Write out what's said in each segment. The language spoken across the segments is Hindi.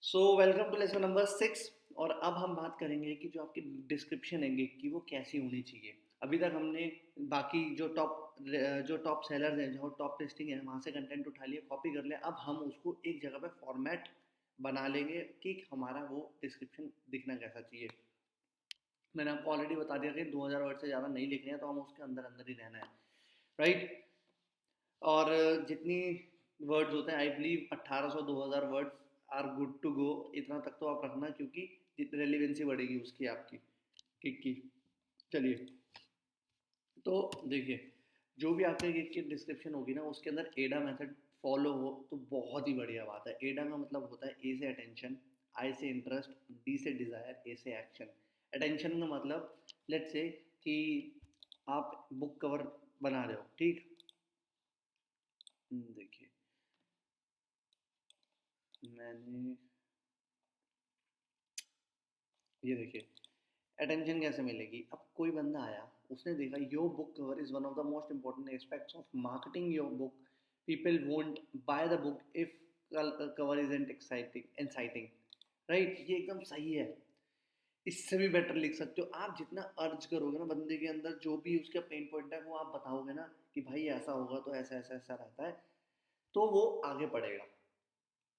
So welcome to lesson number 6। और अब हम बात करेंगे कि जो आपकी डिस्क्रिप्शन है गिग की वो कैसी होनी चाहिए। अभी तक हमने बाकी जो टॉप सेलर्स हैं, जो टॉप लिस्टिंग है, वहाँ से कंटेंट उठा लिया, कॉपी कर लिया। अब हम उसको एक जगह पे फॉर्मेट बना लेंगे कि हमारा वो डिस्क्रिप्शन दिखना कैसा चाहिए। मैंने आपको ऑलरेडी बता दिया कि 2000 वर्ड से ज़्यादा नहीं लिखने हैं, तो हम उसके अंदर अंदर ही रहना है, राइट। और जितनी वर्ड्स होते हैं, I believe 1800 2000 words are good to go. इतना तक तो आप रखना, क्योंकि रेलिवेंसी बढ़ेगी उसकी, आपकी किक की। चलिए, तो देखिए, जो भी आपके किक की डिस्क्रिप्शन होगी ना, उसके अंदर एडा मेथड फॉलो हो तो बहुत ही बढ़िया बात है। एडा का मतलब होता है ए से अटेंशन, आई से इंटरेस्ट, डी से डिज़ायर, ए से एक्शन। अटेंशन का मतलब, लेट्स से कि आप बुक कवर बना रहे हो, ठीक। देखिए, मैंने ये देखिए, अटेंशन कैसे मिलेगी। अब कोई बंदा आया, उसने देखा your book cover is one of the most important aspects of marketing your book, people won't by the book if cover is ant exciting, right. ये एकदम सही है। इससे भी बेटर लिख सकते हो आप। जितना अर्ज करोगे ना बंदे के अंदर, जो भी उसका पेन पॉइंट है वो आप बताओगे ना कि भाई ऐसा होगा तो ऐसा ऐसा ऐसा रहता है, तो वो आगे पढ़ेगा।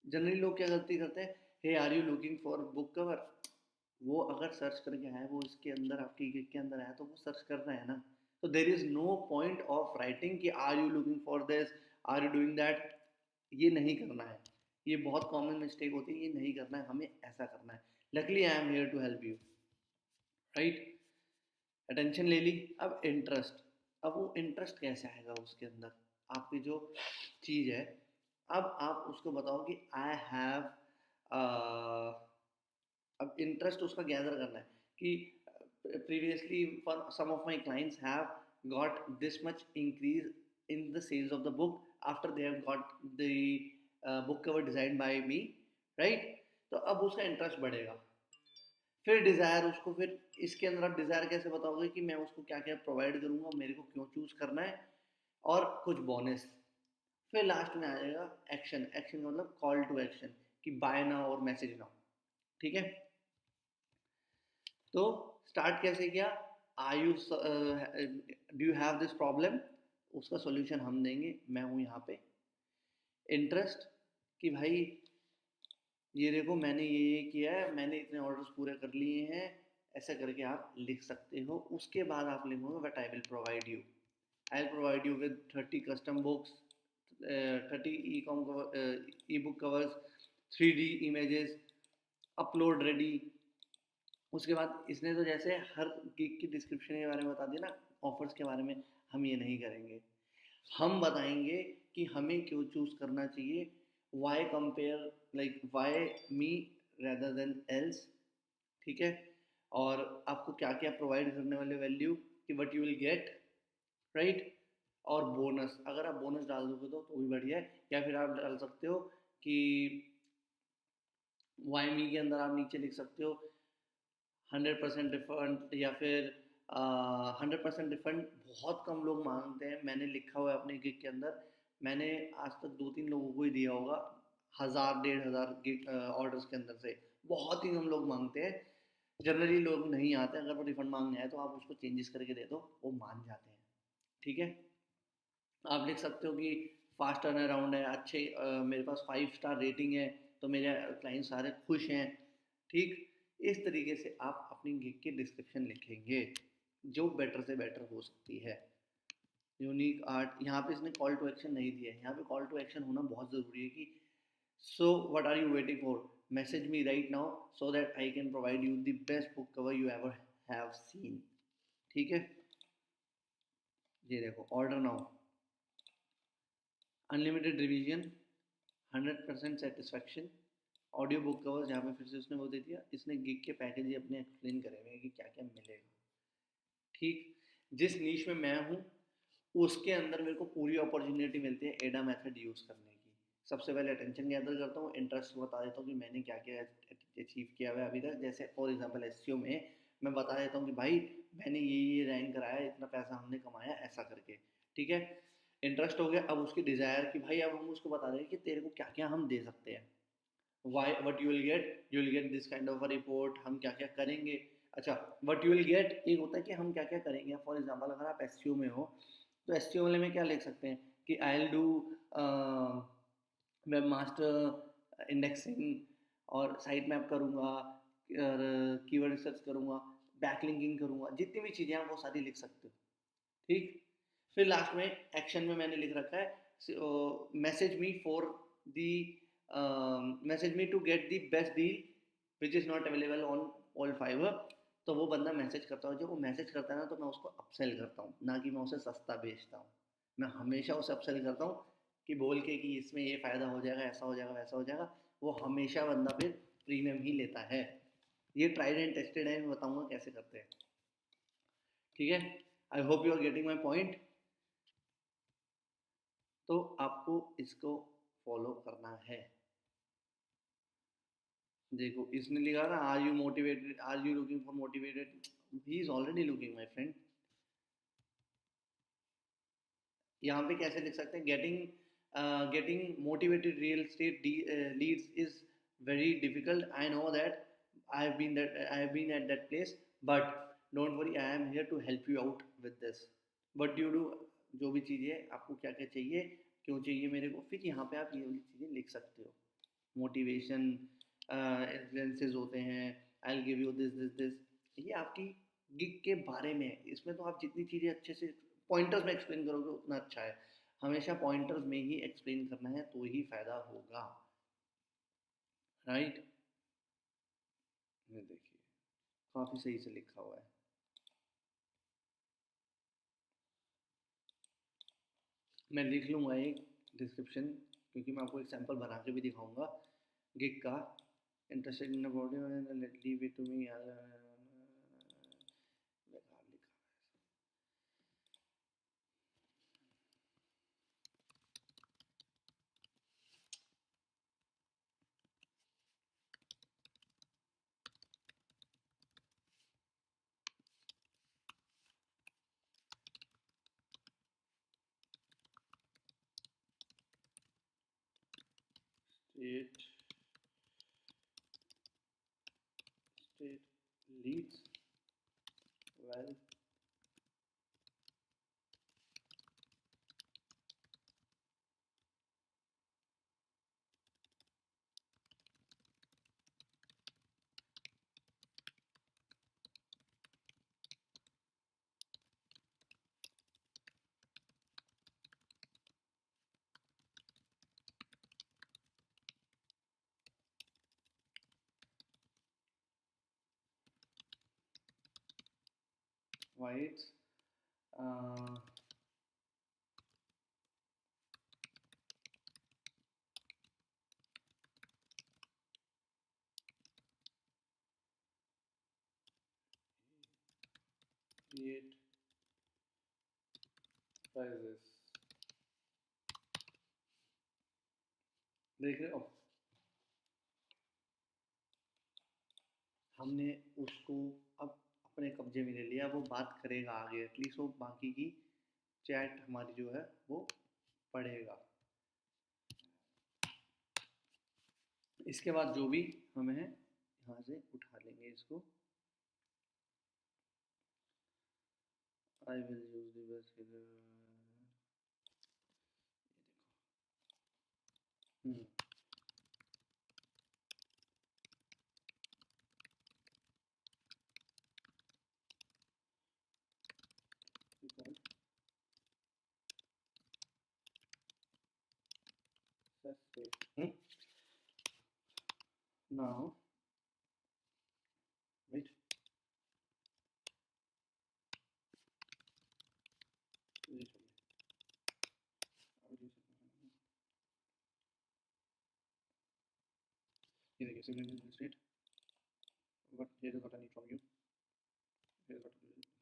जनरली लोग क्या गलती करते हैं, hey are you looking for book cover. वो अगर सर्च करके आया, वो इसके अंदर आपकी गिग के अंदर आया, तो वो सर्च कर रहे हैं ना। तो there is no point of writing कि are you looking for this, are you doing that. ये नहीं करना है। ये बहुत कॉमन मिस्टेक होती है, ये नहीं करना है, हमें ऐसा करना है। Luckily I am here to help you, right. Attention ले ली। अब इंटरेस्ट। अब वो इंटरेस्ट कैसे आएगा उसके अंदर, आपकी जो चीज़ है। अब आप उसको बताओ कि आई हैव, अब इंटरेस्ट उसका गैदर करना है कि previously for some of my clients have got this much increase in the sales of the book after they have got the book cover designed by me, right। तो अब उसका इंटरेस्ट बढ़ेगा। फिर डिज़ायर, उसको फिर इसके अंदर आप डिज़ायर कैसे बताओगे कि मैं उसको क्या क्या प्रोवाइड करूँगा, मेरे को क्यों चूज़ करना है, और कुछ बोनस। फिर लास्ट में आ जाएगा एक्शन। एक्शन का मतलब कॉल टू एक्शन, कि बाय नाउ और मैसेज नाउ, ठीक है। तो स्टार्ट कैसे किया, are you do you have this problem. उसका सॉल्यूशन हम देंगे, मैं हूँ यहाँ पे। इंटरेस्ट, कि भाई ये देखो, मैंने ये किया है, मैंने इतने ऑर्डर्स पूरे कर लिए हैं। ऐसा करके आप लिख सकते हो। उसके बाद आप लिखोगे but I will provide you, I will provide you with 30 custom books, 30 E book covers, 3D images, upload ready. उसके बाद इसने तो जैसे हर गिग की डिस्क्रिप्शन के बारे में बता दिया ना, ऑफर्स के बारे में। हम ये नहीं करेंगे। हम बताएंगे कि हमें क्यों चूज करना चाहिए, why compare, like why me rather than else, ठीक है। और आपको क्या क्या प्रोवाइड करने वाले वैल्यू, कि what you will get, right. और बोनस, अगर आप बोनस डाल दोगे तो भी बढ़िया है। या फिर आप डाल सकते हो कि वाई मी के अंदर आप नीचे लिख सकते हो 100% रिफंड, या फिर 100% रिफंड बहुत कम लोग मांगते हैं। मैंने लिखा हुआ है अपने गिग के अंदर, मैंने आज तक 2-3 लोगों को ही दिया होगा, 1000-1500 गिग ऑर्डर्स के अंदर से। बहुत ही कम लोग मांगते हैं। जनरली लोग नहीं आते। अगर वो रिफंड मांगने आए तो आप उसको चेंजेस करके दे दो, वो मान जाते हैं, ठीक है। आप लिख सकते हो कि फास्ट टर्न अराउंड है, अच्छे मेरे पास 5 स्टार रेटिंग है, तो मेरे क्लाइंट सारे खुश हैं, ठीक। इस तरीके से आप अपनी गिग की डिस्क्रिप्शन लिखेंगे, जो बेटर से बेटर हो सकती है। यूनिक आर्ट, यहाँ पे इसने कॉल टू एक्शन नहीं दिया है। यहाँ पे कॉल टू एक्शन होना बहुत ज़रूरी है कि so what are you waiting for, message me right now so that I can provide you the best book cover you ever have seen, ठीक है। ये देखो, order now, unlimited revision, 100% satisfaction, audio book covers. यहाँ पे फिर से उसने वो दे दिया। इसने गिग के पैकेज ही अपने एक्सप्लेन करे हुए हैं कि क्या क्या मिलेगा, ठीक। जिस नीश में मैं हूँ, उसके अंदर मेरे को पूरी अपॉर्चुनिटी मिलती है एडा मेथड यूज़ करने की। सबसे पहले अटेंशन गैदर करता हूँ, इंटरेस्ट बता देता हूँ कि मैंने क्या क्या अचीव किया हुआ है अभी तक। जैसे फॉर एग्जांपल एसईओ में मैं बता देता हूँ कि भाई मैंने ये रैंक कराया, इतना पैसा हमने कमाया, ऐसा करके, ठीक है। इंटरेस्ट हो गया। अब उसकी डिज़ायर, कि भाई अब हम उसको बता दें कि तेरे को क्या क्या हम दे सकते हैं। Why what you will get this kind of a report, हम क्या क्या करेंगे। अच्छा, वट यू विल गेट एक होता है कि हम क्या क्या करेंगे। फॉर एग्जाम्पल अगर आप एस में हो तो एस वाले में क्या लिख सकते हैं कि I will do web master indexing और साइट मैप करूँगा और कीवर्ड रिसर्च करूँगा, बैकलिंकिंग करूँगा, जितनी भी चीज़ें हैं वो सारी लिख सकते हो। ठीक, फिर लास्ट में एक्शन में मैंने लिख रखा है message me for the message me to get the best deal which is not available on all Fiverr. तो वो बंदा मैसेज करता है, जब वो मैसेज करता है ना तो मैं उसको अपसेल करता हूँ, ना कि मैं उसे सस्ता बेचता हूँ। मैं हमेशा उसे अपसेल करता हूँ कि बोल के कि इसमें ये फ़ायदा हो जाएगा, ऐसा हो जाएगा, वैसा हो जाएगा। वो हमेशा बंदा फिर प्रीमियम ही लेता है। ये ट्राइड एंड टेस्टेड है, मैं बताऊँगा कैसे करते हैं। ठीक है, I hope you are getting my point. तो आपको इसको फॉलो करना है। देखो इसने लिखा ना, are you motivated, are you looking for motivated, he is already looking my friend. यहाँ पे कैसे लिख सकते हैं, getting motivated real estate leads is very difficult, I know that, I have been at that place, but don't worry, I am here to help you out with this. But you do, जो भी चीज़ें आपको क्या क्या चाहिए, क्यों चाहिए मेरे को, फिर यहाँ पे आप ये वाली चीज़ें लिख सकते हो। मोटिवेशन इन्फ्लुएंसेस होते हैं, I will give you this this this, ये आपकी गिग के बारे में है। इसमें तो आप जितनी चीज़ें अच्छे से पॉइंटर्स में एक्सप्लेन करोगे उतना अच्छा है। हमेशा पॉइंटर्स में ही एक्सप्लेन करना है तो ही फायदा होगा। राइट, ये देखिए काफ़ी सही से लिखा हुआ है। मैं लिख लूँगा एक डिस्क्रिप्शन, क्योंकि मैं आपको एक सैंपल बना के भी दिखाऊंगा गिग का। Interested in body let leave it to me, बेकार लिखा। State state leads well, white, create prices। देख रहे हो, हमने उसको अब अपने कब्जे में ले लिया, वो बात करेगा आगे, एटलीस्ट वो बाकी की चैट हमारी जो है वो पढ़ेगा। इसके बाद जो भी हमें है यहाँ से उठा लेंगे इसको। I will use the best, now wait, ये देखिए signal state, but here is what I need from you, here is what I will get।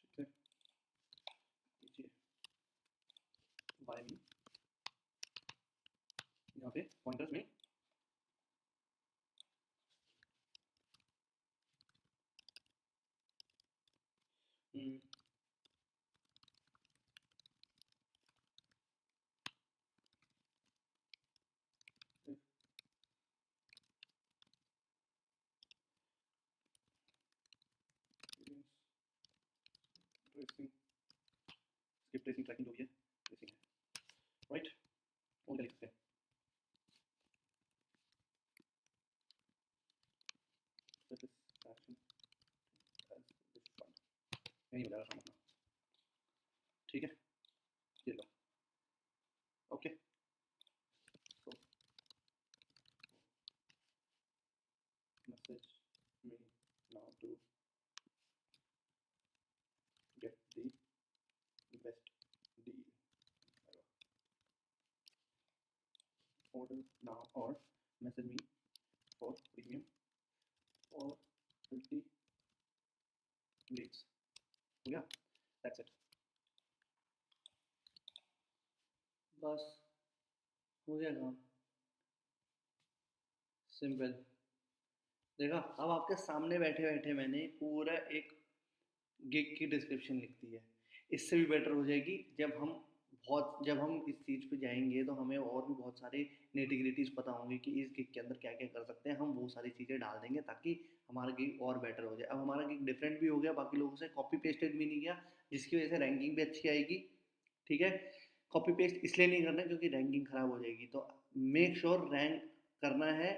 ठीक है, लीजिए बाय मी, यहाँ पे पॉइंट पंकज में ट्रेसिंग स्किप ट्रेसिंग ट्रैकिंग जो भी है ट्रेसिंग है राइट और क्या लिख सकते हैं satisfaction as this fund नहीं हो जाएगा काम अपना ठीक है ये लो okay so message me now to get the best deal ever. Order now or message me for premium for 50 leads हो गया that's it बस हो गया काम सिंपल देखा अब आपके सामने बैठे बैठे मैंने पूरा एक गिग की डिस्क्रिप्शन लिख दी है इससे भी बेटर हो जाएगी जब हम इस चीज़ पे जाएंगे तो हमें और भी बहुत सारे नेटिग्रिटीज़ पता होंगे कि इस गिग के अंदर क्या क्या कर सकते हैं हम वो सारी चीज़ें डाल देंगे ताकि हमारा गिग और बेटर हो जाए अब हमारा गिग डिफरेंट भी हो गया बाकी लोगों से कॉपी पेस्टेड भी नहीं किया जिसकी वजह से रैंकिंग भी अच्छी आएगी ठीक है कॉपी पेस्ट इसलिए नहीं करना क्योंकि रैंकिंग ख़राब हो जाएगी तो मेक श्योर रैंक करना है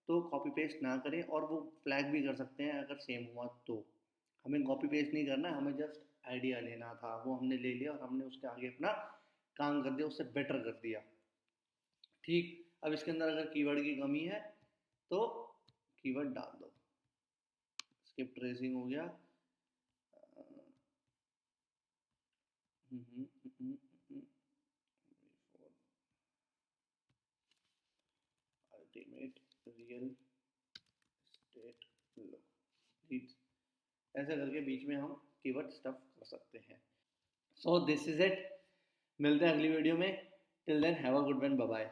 तो कॉपी पेस्ट ना करें और वो फ्लैग भी कर सकते हैं अगर सेम हुआ तो हमें कॉपी पेस्ट नहीं करना हमें जस्ट आइडिया लेना था वो हमने ले लिया और हमने उसके आगे अपना काम कर दिया उससे बेटर कर दिया ठीक अब इसके अंदर अगर कीवर्ड की कमी है तो कीवर्ड डाल दो स्किप ट्रेसिंग हो गया अल्टीमेट रियल एस्टेट लीड्स ऐसे करके बीच में हम कीवर्ड स्टफ कर सकते हैं सो दिस इज इट मिलते हैं अगली वीडियो में till then have a good one bye bye